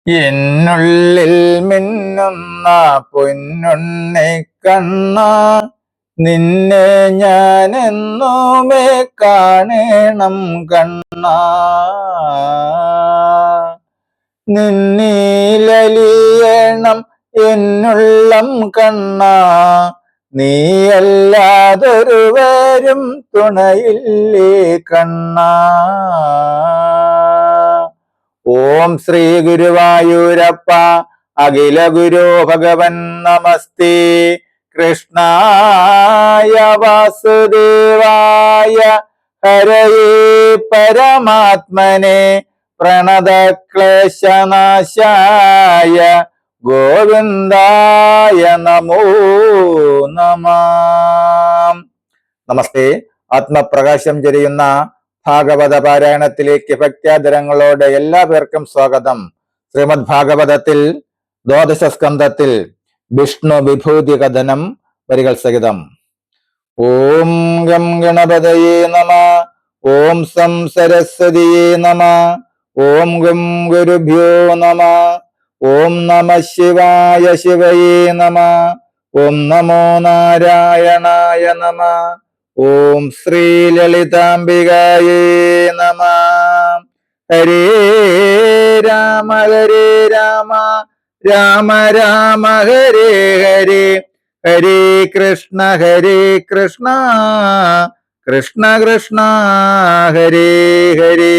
എന്നുള്ളിൽ മിന്നുന്ന പൊന്നുണ്ണി കണ്ണ, നിന്നെ ഞാൻ എന്നുമേ കാണണം കണ്ണ. നിന്നീലലിയണം എന്നുള്ളം കണ്ണ, നീയല്ലാതൊരുവരും തുണയില്ലേ കണ്ണ. ഓം ശ്രീ ഗുരുവായൂരപ്പ അഖില ഗുരു ഭഗവൻ നമസ്തേ. കൃഷ്ണായ വാസുദേവായ ഹരയേ പരമാത്മനെ പ്രണതക്ലേശനാശായ ഗോവിന്ദായ നമോ നമഃ. നമസ്തേ. ആത്മപ്രകാശം ചൊരിയുന്ന ഭാഗവത പാരായണത്തിലേക്ക് ഭക്ത്യാദരങ്ങളോടെ എല്ലാ പേർക്കും സ്വാഗതം. ശ്രീമദ് ഭാഗവതത്തിൽ ദ്വാദശ സ്കന്ധത്തിൽ വിഷ്ണു വിഭൂതി കഥനം വരികൾ സഹിതം. ഓം ഗം ഗണപതയേ നമ. ഓം സം സരസ്വതിയേ നമ. ഓം ഗം ഗുരുഭ്യോ നമ. ഓം നമ ശിവായ ശിവയേ നമ. ഓം നമോ നാരായണായ നമ. ഓം ശ്രീ ലളിതാംബികായേ നമ. ഹരേ രാമ ഹരേ രാമ രാമ രാമ ഹരേ ഹരേ, ഹരേ കൃഷ്ണ കൃഷ്ണ കൃഷ്ണ ഹരേ ഹരേ.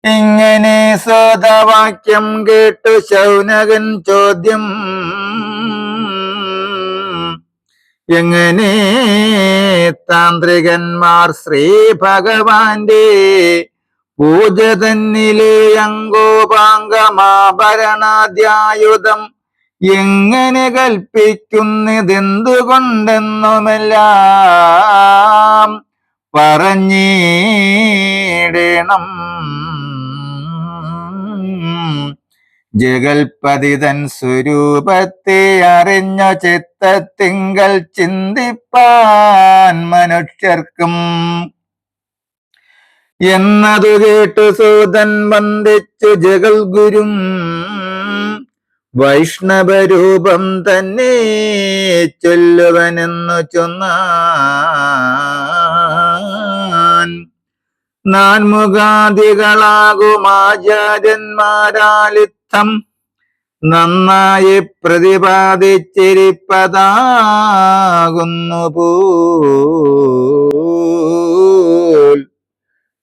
ഇങ്ങനെ സദവാക്യം കേട്ടു ശൗനകൻ ചോദ്യം, എങ്ങനെ താന്ത്രികന്മാർ ശ്രീ ഭഗവാന്റെ പൂജ തന്നിലെ അങ്കോപാംഗമാഭരണാദ്യായുധം എങ്ങനെ കൽപ്പിക്കുന്നതെന്തുകൊണ്ടെന്നുമെല്ലാം പറഞ്ഞിടണം. ജഗൽപതിതൻ സ്വരൂപത്തെ അറിഞ്ഞ ചിത്തത്തിങ്കൽ ചിന്തിപ്പാൻ മനുഷ്യർക്കും എന്നതു കേട്ടു സൂതൻ വന്ദിച്ചു ജഗൽഗുരും. വൈഷ്ണവരൂപം തന്നെ ചൊല്ലുവനെന്നു ചൊന്നാൻ. നാൻമുഖാദികളാകുമാചാര്യന്മാരാലിത്തം നന്നായി പ്രതിപാദിച്ചിരിപ്പതാകുന്നു പോൽ.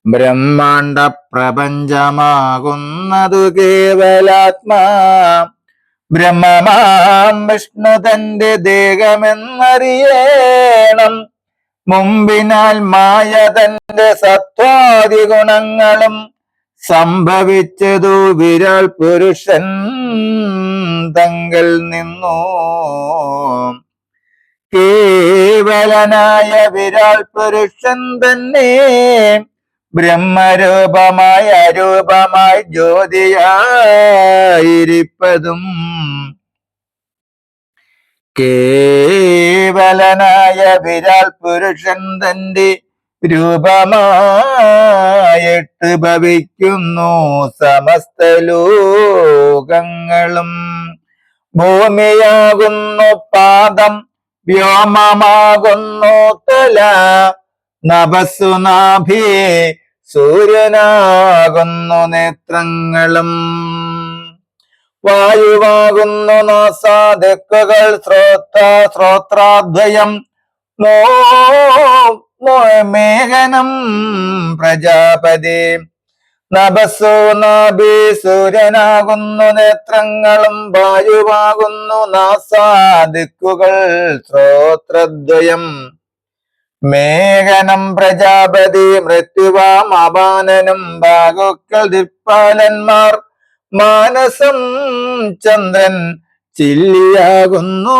ബ്രഹ്മാണ്ട പ്രപഞ്ചമാകുന്നതു കേവലാത്മാ ബ്രഹ്മമാം വിഷ്ണു തന്റെ ദേഹമെന്നറിയണം. മുമ്പിനാൽ മായ തന്റെ സത്വാദി ഗുണങ്ങളും സംഭവിച്ചതു വിരൽ പുരുഷൻ തങ്കൽ നിന്നു. കേവലനായ വിരാൾ പുരുഷൻ തന്നെ ബ്രഹ്മരൂപമായി അരൂപമായി ജ്യോതിയായിരിപ്പതും. കേവലനായ വിരാൾ പുരുഷൻ തന്റെ രൂപമായിട്ട് ഭവിക്കുന്നു സമസ്ത ലോകങ്ങളും. ഭൂമിയാകുന്നു പാദം, വ്യോമമാകുന്നു തല, നഭസ്സു നാഭി, സൂര്യനാകുന്നു നേത്രങ്ങളും. വായുവാകുന്നു നാസാദിക്കുകൾ, ശ്രോത്രാദ്വയം, മേഘനം പ്രജാപതി. നഭസ്സു നാഭി, സൂര്യനാകുന്നു നേത്രങ്ങളും. വായുവാകുന്നു നാസാദിക്കുകൾ, ശ്രോത്രദ്വയം, മേഘനം പ്രജാപതി. മൃത്യുവാം അപാനനും ബാഹുക്കൾ ദിക്പാലന്മാർ. മാനസം ചന്ദ്രൻ, ചില്ലിയാകുന്നു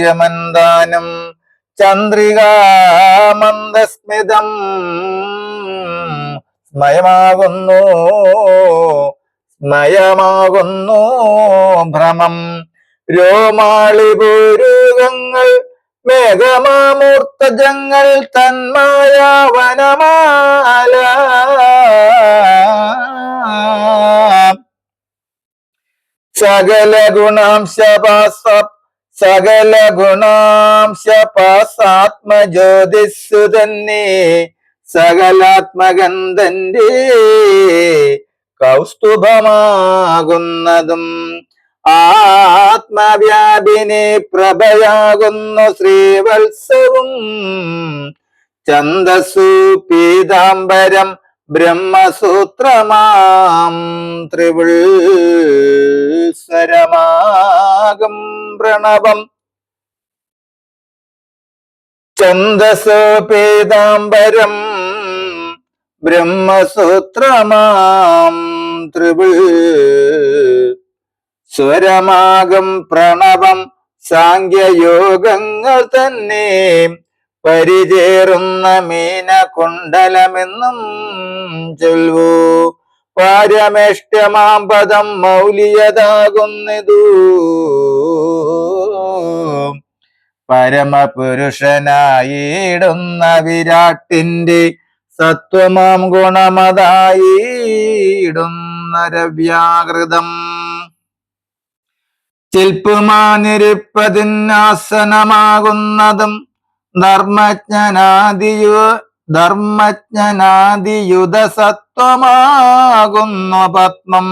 യമന്താനം. ചന്ദ്രികാമന്ദസ്മിതം, സ്മയമാകുന്നു ഭ്രമം. രോമാളിപൂരുകങ്ങൾ, മേഘമാമൂർത്തജങ്ങൾ, തന്മായ വനമാല സകല ഗുണാംശപാസാത്മജ്യോതിസ്സു തന്നെ സകലാത്മകൻ തന്റെ കൗസ്തുഭമാകുന്നതും ആത്മവ്യാപിനി പ്രഭയാകുന്നു ശ്രീവത്സവും ഛന്ദസ്സു പീതാംബരം ബ്രഹ്മസൂത്രമാം ത്രിവത്സരമാകും പ്രണവം. ഛന്ദസ്സു പീതാംബരം ബ്രഹ്മസൂത്രമാം ത്രിവത്സരമാകും പ്രണവം സാങ്ഖ്യയോഗങ്ങൾ തന്നെ പരിചേറുന്ന മീനകുണ്ടലമെന്നും ചൊൽവൂ. പാരമേഷ്ട്യമാം പദം മൗലിയതാകുന്നിതു പരമപുരുഷനായിടുന്ന വിരാട്ടിന്റെ സത്വമാം ഗുണമതായിടുന്ന രവ്യാകൃതം. ചിൽപ്പുമാനിരിപ്പതിനാസനമാകുന്നതും ധർമ്മജ്ഞനാദിയുതസത്വമാകുന്നു പത്മം.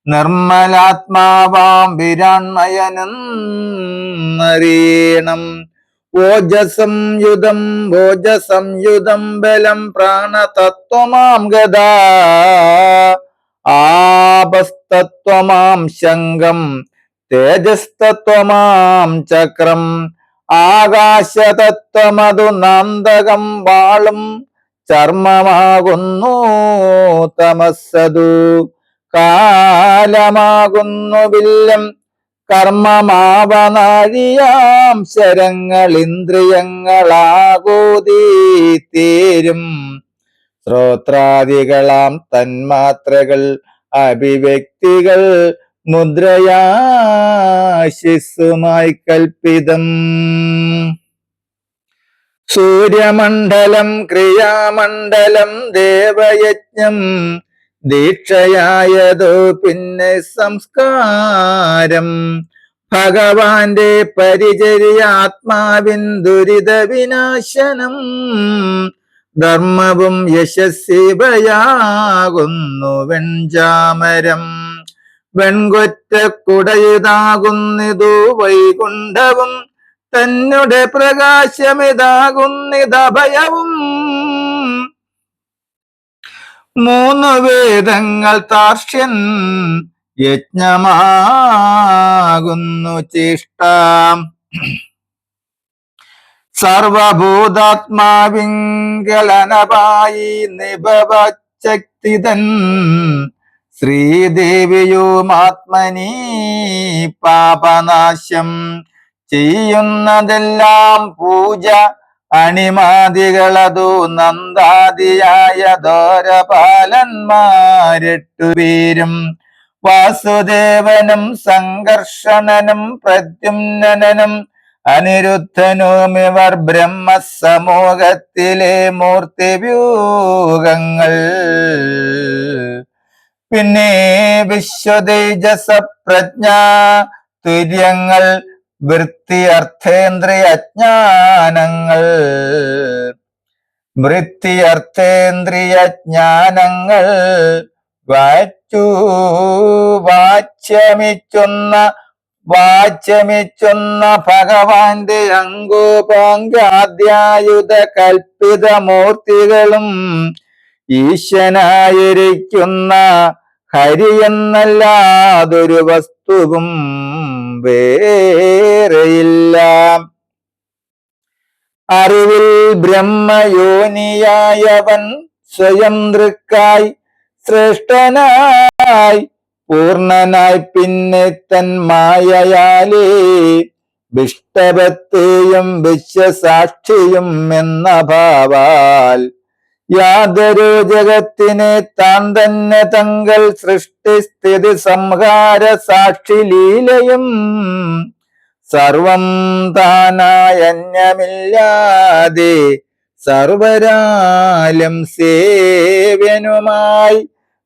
നിർമ്മലാത്മാവാം വിരാൺമയനെന്നറിയണം. ഓജസംയുതം ബലം പ്രാണതത്വമാം ഗദാ ആപസ്തത്വമാം ശംഖം തേജസ്തത്വമാം ചക്രം ആകാശതത്വമതു നാന്തകം വാളും ചർമ്മമാകുന്നു തമസ്സതു കാലമാകുന്നു വില്ലം കർമ്മമാവനാഴിയാം ശരങ്ങൾ ഇന്ദ്രിയങ്ങളാകൂതീരും ശ്രോത്രാദികളാം തന്മാത്രകൾ അഭിവ്യക്തികൾ മുദ്രയാശിസ്സുമായി കൽപ്പിതം. സൂര്യമണ്ഡലം ക്രിയാമണ്ഡലം ദേവയജ്ഞം ദീക്ഷയായതോ പിന്നെ സംസ്കാരം ഭഗവാന്റെ പരിചര്യ ആത്മാവിൻ ദുരിത വിനാശനം ധർമ്മവും യശസ്സിവയാകുന്നു വെഞ്ചാമരം വെൺകൊറ്റക്കുടയിതാകുന്നിതു വൈകുണ്ഠവും തന്നെ പ്രകാശമിതാകുന്നിതഭയവും മൂന്നു വേദങ്ങൾ താർഷ്യൻ യജ്ഞമാകുന്നു ചേഷ്ട സർവഭൂതാത്മാവിങ്കലനപായി നിഭവശക്തിതൻ ശ്രീദേവിയുമാത്മനി പാപനാശം ചെയ്യുന്നതെല്ലാം പൂജ അണിമാദികളതു നന്ദാദിയായ ധോരപാലന്മാരെട്ടുപേരും വാസുദേവനും സംഘർഷണനും പ്രദ്യുമ്നനും അനിരുദ്ധനുമിവർ ബ്രഹ്മസമൂഹത്തിലെ മൂർത്തിവ്യൂഹങ്ങൾ പിന്നെ വിശ്വതേജസ പ്രജ്ഞാ തുര്യങ്ങൾ വൃത്തി അർത്ഥേന്ദ്രിയ ജ്ഞാനങ്ങൾ വാച്യമിച്ചുന്ന ഭഗവാന്റെ അങ്കോപാങ്കാദ്യായുധ കൽപ്പിത മൂർത്തികളും ഈശനായിരിക്കുന്ന ഹരി എന്നല്ലാതൊരു വസ്തുവും വേറെയില്ല. അറിവിൽ ബ്രഹ്മയോനിയായവൻ സ്വയം ദൃക്കായി ശ്രേഷ്ഠനായി പൂർണ്ണനായി പിന്നെ തൻ മായയാലേ വിഷ്ടപത്തെയും വിശ്വസാക്ഷിയും എന്ന ഭാവാൽ യാതൊരു ജഗത്തിനെ താൻ തന്നെ തങ്ങൾ സൃഷ്ടിസ്ഥിതി സംഹാര സാക്ഷി ലീലയും സർവം താനായന്യമില്ലാതെ സർവരാലും സേവ്യനുമായി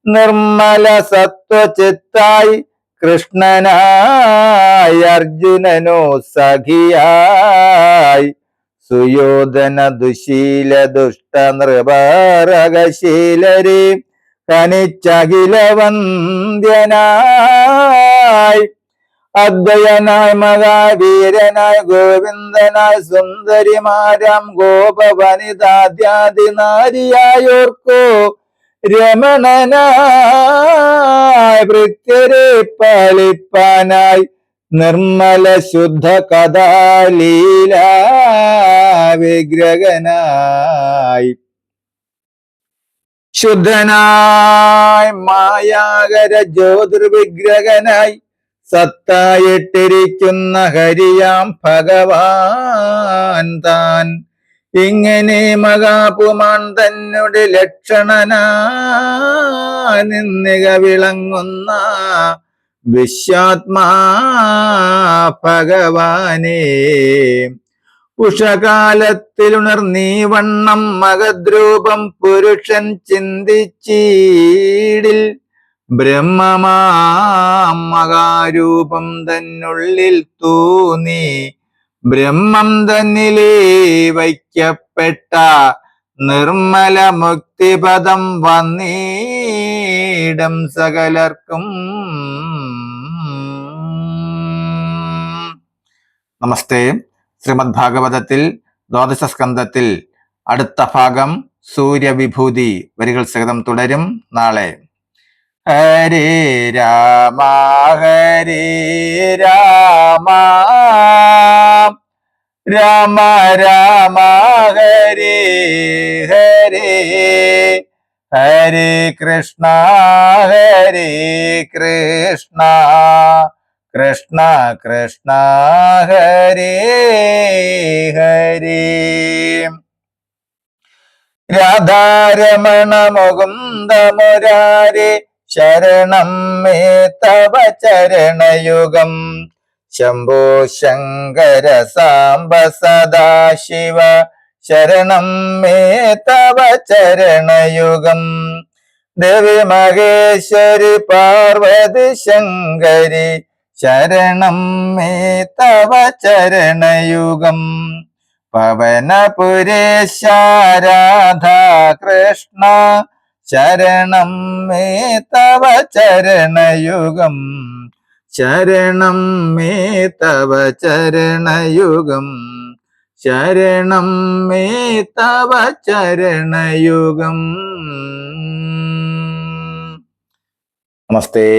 നിർമ്മല സത്വചിത്തായി കൃഷ്ണനായി അർജുനനോ സഖിയായി സുയോധന ദുശീല ദുഷ്ട നൃപരകശീലരെ കനിച്ചഖിലവന്ദ്യനായി അദ്വയനായി മഹാവീരനായി ഗോവിന്ദനായി സുന്ദരിമാരാം ഗോപവനിതാദ്യാദി നാരിയായോർക്കോ രമണനായി ഭൃത്യരെ പാലിപ്പാനായി നിർമ്മല ശുദ്ധ കഥാലീല വിഗ്രഹനായി ശുദ്ധനായി മായാകര ജ്യോതിർവിഗ്രഹനായി സത്തായിട്ടിരിക്കുന്ന ഹരിയാം ഭഗവാൻ താൻ ഇങ്ങനെ മഹാപുമാൻ തന്നെ ലക്ഷണനായി നിന്നിക വിളങ്ങുന്ന വിശ്വാത്മാ ഭഗവാനേ ഉഷകാലത്തിലുണർന്നീ വണ്ണം മഹദ്രൂപം പുരുഷൻ ചിന്തിച്ചീടിൽ ബ്രഹ്മമാം മഹാരൂപം തന്നുള്ളിൽ തൂന്നി ബ്രഹ്മം തന്നിലേ വയ്ക്കപ്പെട്ട നിർമ്മല മുക്തിപദം വന്നീടം സകലർക്കും. നമസ്തേ. ശ്രീമദ് ഭാഗവതത്തിൽ ദ്വാദശ സ്കന്ധത്തിൽ അടുത്ത ഭാഗം സൂര്യവിഭൂതി വരികൾ സഹിതം തുടരും നാളെ. ഹരേ രാമ ഹരേ രാമ രാമ രാമ ഹരേ ഹരേ ഹരേ കൃഷ്ണ ഹരേ കൃഷ്ണ കൃഷ്ണ കൃഷ്ണ ഹരേ ഹരേ. രാധാരമണ മുകുന്ദ മുരാരേ ശരണം മേ തവ ചരണയുഗം. ശംഭോ ശങ്കര സാംബ സദാശിവ ശരണം മേ തവ ചരണയുഗം. ദേവി മഹേശ്വരി പാർവതി ശങ്കരി ശരണം മേ തവ ചരണയുഗം. പവനപുരേശ രാധാ കൃഷ്ണ ശരണം മേ തവ ചരണയുഗം. ശരണം മേ തവ ചരണയുഗം. ശരണം മേ തവ ചരണയുഗം. നമസ്തേ.